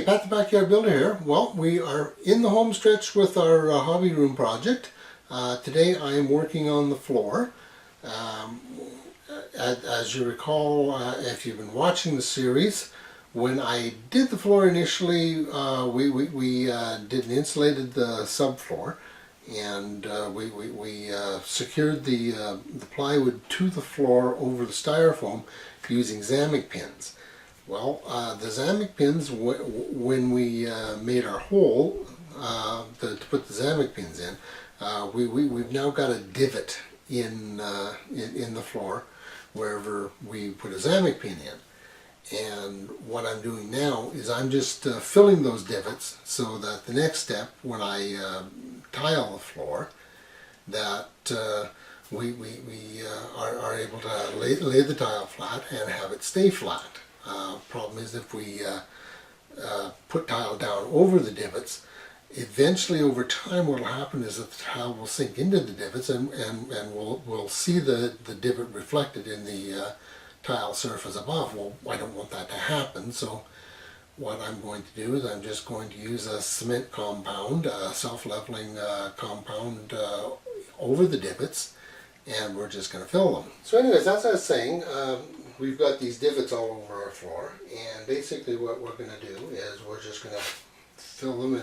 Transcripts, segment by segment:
Pat the Backyard Builder here. Well, we are in the home stretch with our hobby room project. Today I am working on the floor. As you recall, if you've been watching the series, when I did the floor initially, we insulated the subfloor, and we secured the plywood to the floor over the styrofoam using Zamic pins. Well, the Zamic pins, when we made our hole to put the Zamic pins in, we've now got a divot in the floor wherever we put a Zamic pin in. And what I'm doing now is I'm just filling those divots so that the next step, when I tile the floor, that we are able to lay the tile flat and have it stay flat. Problem is, if we put tile down over the divots, eventually over time what will happen is that the tile will sink into the divots, and we'll see the divot reflected in the tile surface above. Well, I don't want that to happen, so what I'm going to do is I'm just going to use a cement compound, a self-leveling compound over the divots, and we're just going to fill them. So anyways, as I was saying, we've got these divots all over our floor, and basically what we're going to do is we're just going to fill them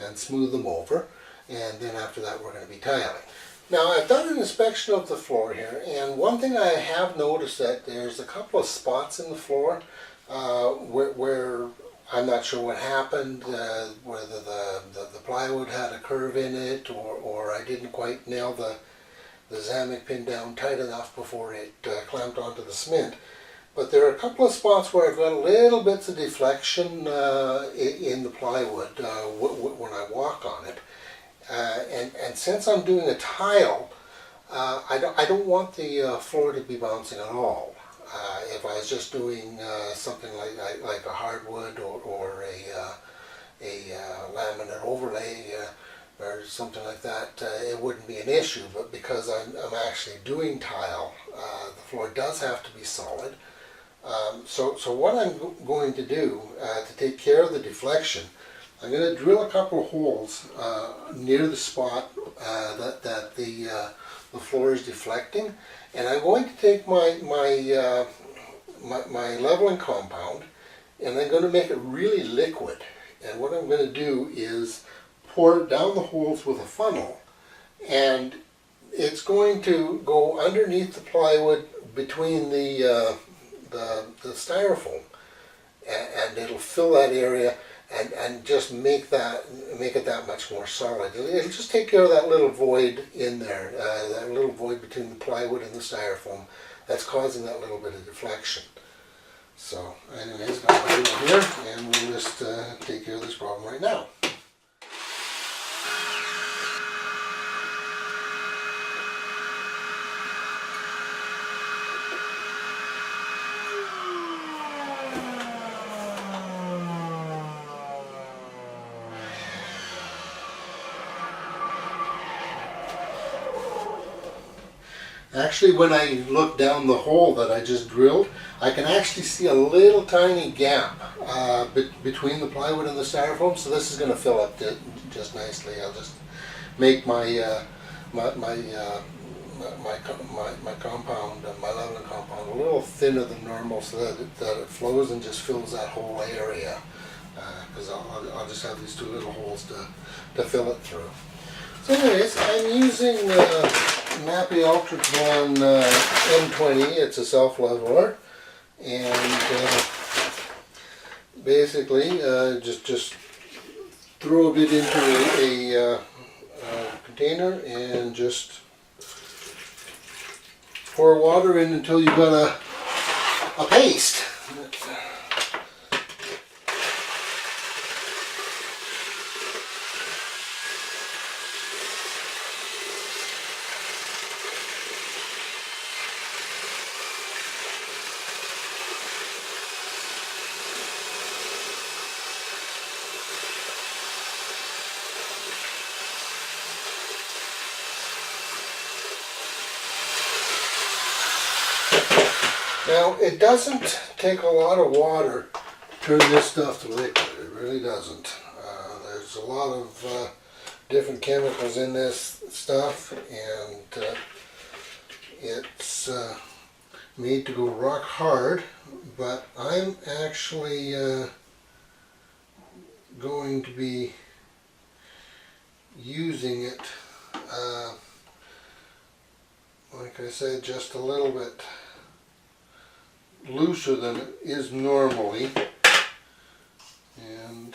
and smooth them over, and then after that we're going to be tiling. Now, I've done an inspection of the floor here, and one thing I have noticed that there's a couple of spots in the floor where I'm not sure what happened, whether the plywood had a curve in it, or I didn't quite nail the Zamic pin down tight enough before it clamped onto the cement. But there are a couple of spots where I've got little bits of deflection in the plywood when I walk on it. And since I'm doing a tile, I don't want the floor to be bouncing at all. If I was just doing something like a hardwood or a laminate overlay, or something like that, it wouldn't be an issue. But because I'm actually doing tile, the floor does have to be solid. So what I'm going to do to take care of the deflection, I'm going to drill a couple of holes near the spot that the floor is deflecting, and I'm going to take my leveling compound, and I'm going to make it really liquid. And what I'm going to do is pour it down the holes with a funnel, and it's going to go underneath the plywood between the styrofoam, and it'll fill that area and just make it that much more solid. It'll just take care of that little void in there, that little void between the plywood and the styrofoam that's causing that little bit of deflection. So anyways, I'll put it in here, and we'll just take care of this problem right now. Actually, when I look down the hole that I just drilled, I can actually see a little tiny gap between the plywood and the styrofoam. So this is going to fill up just nicely. I'll just make my compound, my leveling compound, a little thinner than normal, so that it flows and just fills that whole area. Because I'll just have these two little holes to fill it through. So anyways, I'm using Mappy Ultratron M20. It's a self-leveler, and basically just throw a bit into a container and just pour water in until you've got a paste. Now, it doesn't take a lot of water turn this stuff to liquid. It really doesn't. There's a lot of different chemicals in this stuff, and it's made to go rock hard, but I'm actually going to be using it, like I said, just a little bit looser than it is normally, and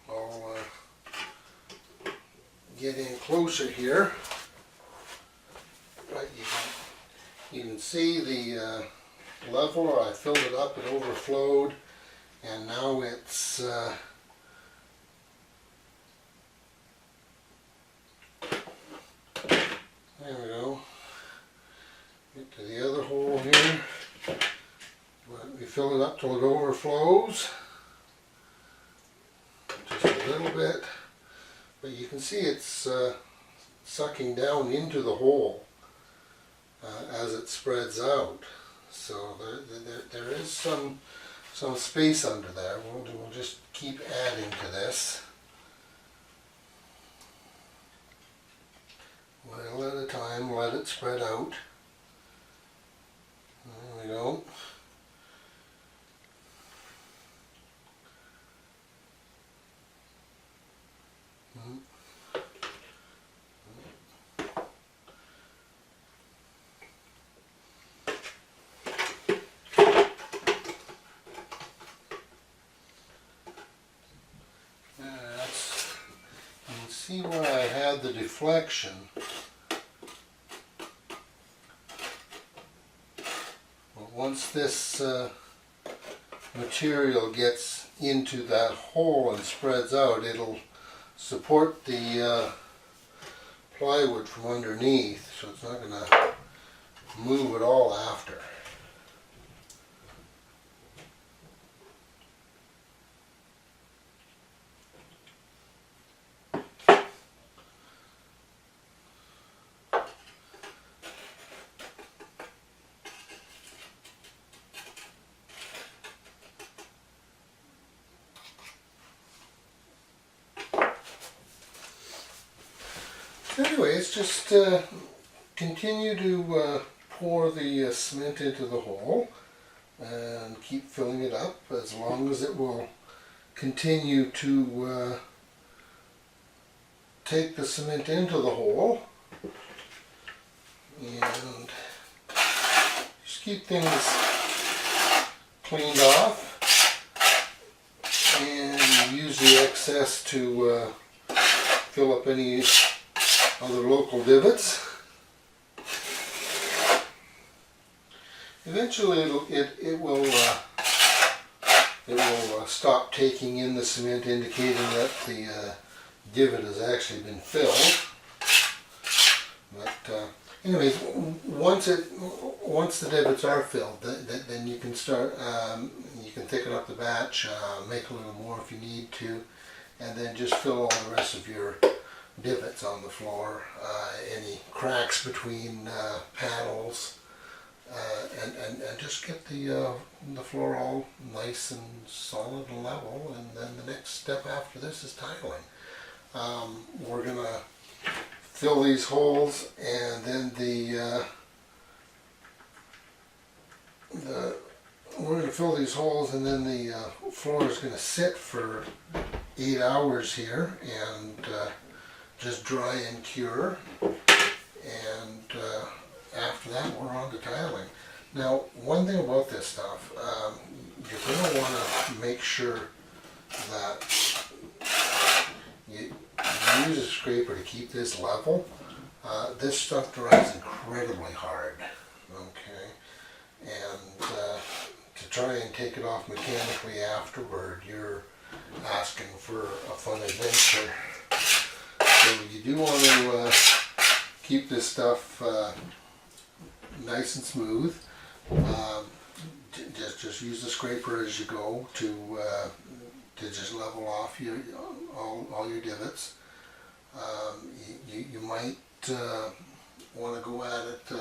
I'll get in closer here. But you can see the leveler. I filled it up, it overflowed, and now it's there we go. Get to the other hole here. We fill it up till it overflows. Just a little bit. But you can see it's sucking down into the hole as it spreads out. So there is some space under there. We'll just keep adding to this. One at a time, let it spread out. There we go. See where I had the deflection. Well, once this material gets into that hole and spreads out, it'll support the plywood from underneath, so it's not going to move at all after. Anyways, just continue to pour the cement into the hole and keep filling it up as long as it will continue to take the cement into the hole, and just keep things cleaned off and use the excess to fill up any other local divots. Eventually it will stop taking in the cement, indicating that the divot has actually been filled. But anyways, once the divots are filled, then you can start. You can thicken up the batch, make a little more if you need to, and then just fill all the rest of your divots on the floor, any cracks between panels, and just get the floor all nice and solid and level. And then the next step after this is tiling. We're gonna fill these holes, and then we're gonna fill these holes, and then the floor is gonna sit for 8 hours here and just dry and cure, and after that we're on to tiling. Now, one thing about this stuff, you're going to want to make sure that you use a scraper to keep this level. This stuff dries incredibly hard, okay, and to try and take it off mechanically afterward, you're asking for a fun adventure. So you do want to keep this stuff nice and smooth. Just use the scraper as you go to just level off all your divots. You might want to go at it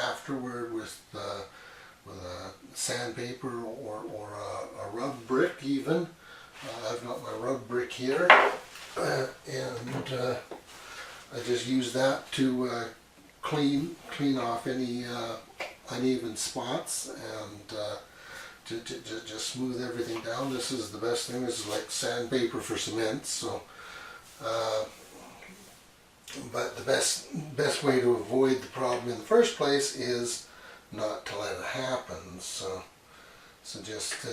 afterward with a sandpaper or a rub brick even. I've got my rub brick here, and I just use that to clean off any uneven spots and to just smooth everything down. This is the best thing. This is like sandpaper for cement. So, but the best way to avoid the problem in the first place is not to let it happen. So just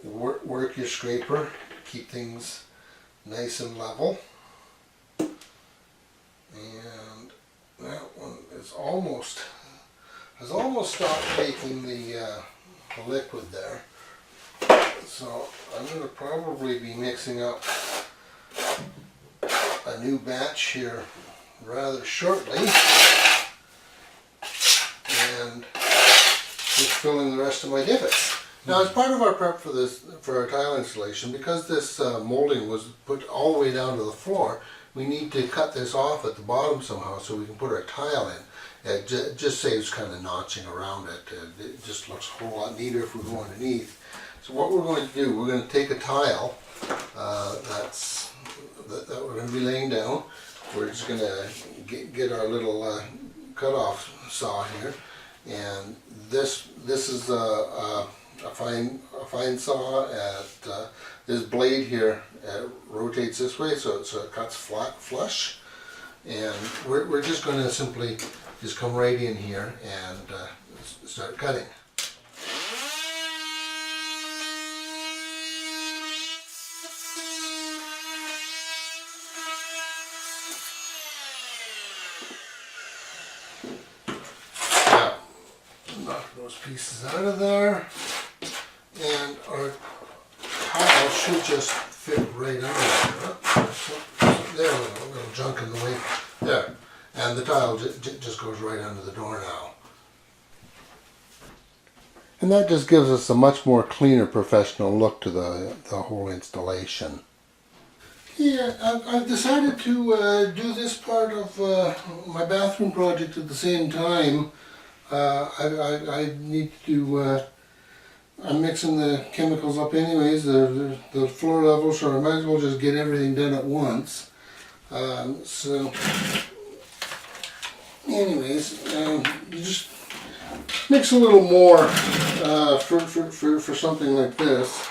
work your scraper, keep things nice and level. And that one is has almost stopped taking the liquid there. So I'm going to probably be mixing up a new batch here rather shortly, and just filling the rest of my divots. Now, as part of our prep for our tile installation, because this molding was put all the way down to the floor, we need to cut this off at the bottom somehow so we can put our tile in. It just saves kind of notching around it. It just looks a whole lot neater if we go underneath. So what we're going to do, we're going to take a tile that we're going to be laying down. We're just going to get our little cut-off saw here, and this is a fine saw. This blade here rotates this way, so it cuts flush, and we're just going to simply just come right in here and start cutting. Now, knock those pieces out of there, and our tile should just fit right under there. So there, a little junk in the way there. And the tile just goes right under the door now. And that just gives us a much more cleaner, professional look to the whole installation. Yeah, I've decided to do this part of my bathroom project at the same time. I need to, I'm mixing the chemicals up anyways, the floor level, so I might as well just get everything done at once. So anyways, you just mix a little more for something like this.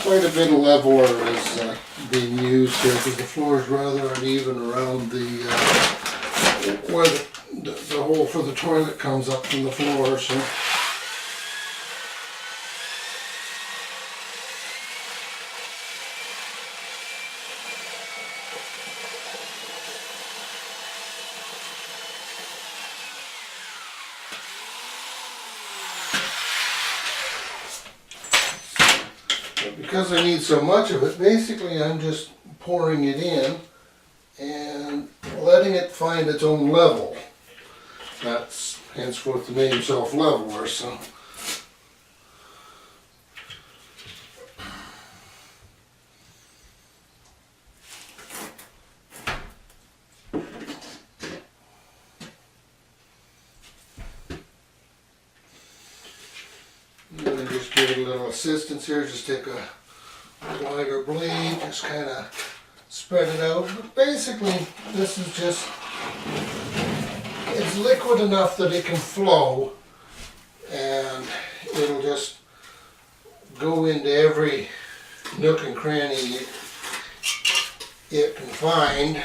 Quite a bit of leveler is being used here because the floor is rather uneven around where the hole for the toilet comes up from the floor. So because I need so much of it, basically I'm just pouring it in and letting it find its own level. That's henceforth the name self-leveler. So and then just give it a little assistance here. Just take a wider blade, just kind of spread it out. But basically, this is just, it's liquid enough that it can flow, and it'll just go into every nook and cranny it can find.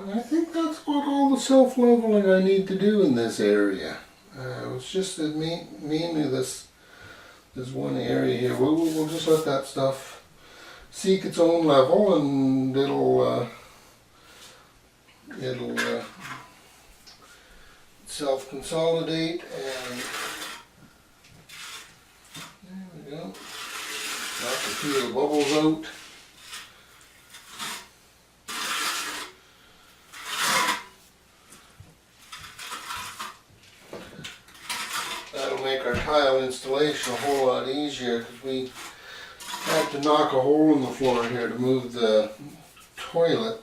I think that's about all the self-leveling I need to do in this area. It's just that mainly this one area here. We'll just let that stuff seek its own level, and it'll self-consolidate, and there we go. Knock a few of the bubbles out. That'll make our tile installation a whole lot easier, because we had to knock a hole in the floor here to move the toilet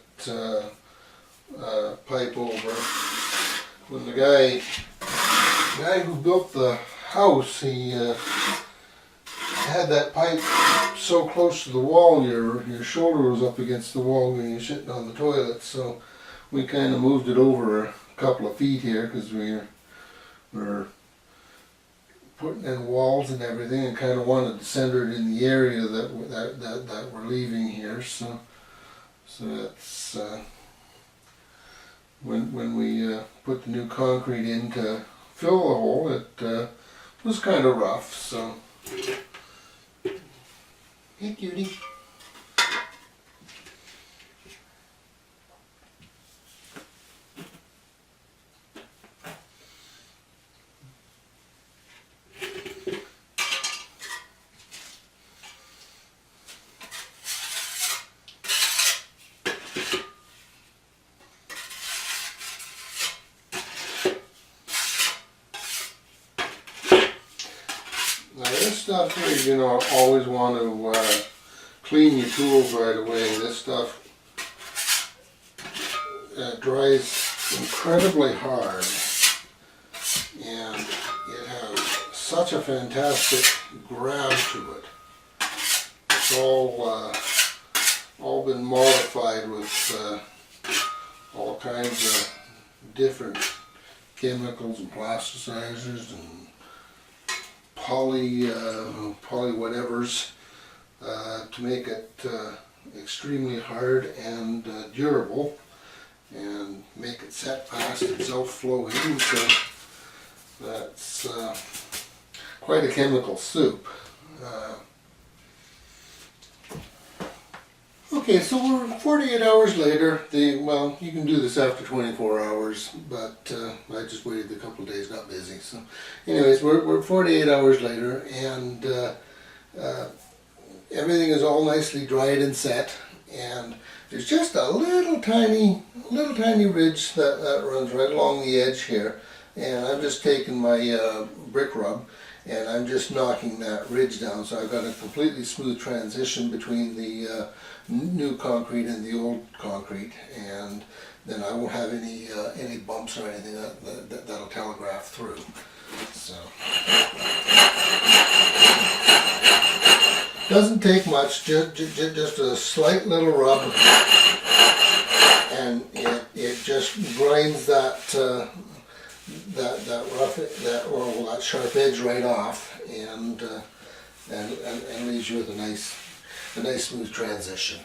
pipe over. When the guy who built the house, he had that pipe so close to the wall, your shoulder was up against the wall when you're sitting on the toilet. So we kind of moved it over a couple of feet here, because we're putting in walls and everything, and kind of wanted to center it in the area that we're leaving here. So that's when we put the new concrete in to fill the hole, it was kind of rough. So, hey cutie. Now this stuff here, you know, always want to clean your tools right away. This stuff dries incredibly hard, and it has such a fantastic grab to it. It's all been modified with all kinds of different chemicals and plasticizers and poly whatevers to make it extremely hard and durable, and make it set fast and self-flowing. So that's quite a chemical soup. Okay, so we're 48 hours later. Well, you can do this after 24 hours, but I just waited a couple of days, got busy. So anyways, we're 48 hours later, and everything is all nicely dried and set, and there's just a little tiny ridge that runs right along the edge here, and I'm just taking my brick rub, and I'm just knocking that ridge down, so I've got a completely smooth transition between the new concrete and the old concrete, and then I won't have any bumps or anything that'll telegraph through. So doesn't take much, just a slight little rub, and it just grinds that sharp edge right off, and leaves you with a nice smooth transition.